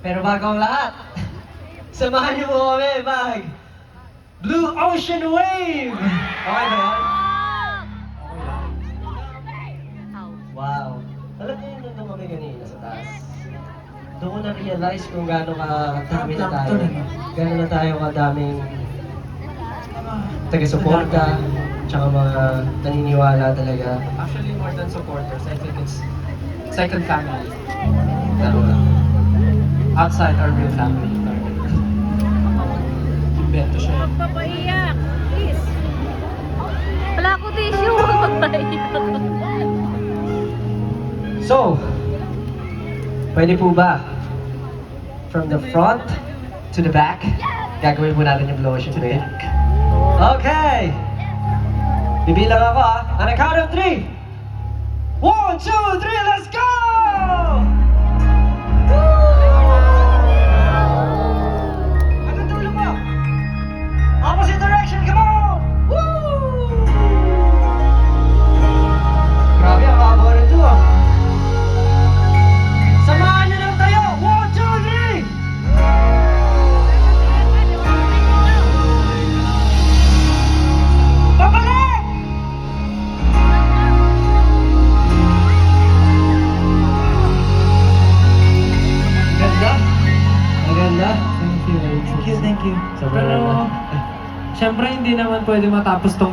Pero bago ang lahat, samahan niyo po kami mag Blue Ocean Wave! Okay ba yan? Wow. Alam niyo yun nung kami kanina sa taas. Doon ko na-realize kung gaano kadami na tayo. Gaano na tayo kadaming taga-suporta, tsaka mga naniniwala talaga. Actually, more than supporters, I think it's second family. Tama. Outside our real family. Invento siya. Magpapaiyak, please. Wala ko tissue, magpapaiyak. So, pwede po ba from the front to the back, gagawin po natin yung Blue Ocean Wave? Okay! Bibilang ako On a count of 3! 1, 2, 3, let's go! Hanggang dulo mo! Opposite direction, come on! Woo! Grabe, ang kaba rin ito Samahan niyo lang tayo! 1, 2, 3! Babalik! Ganda. Maganda. Thank you. Thank you. Pero, syempre hindi naman pwede matapos tong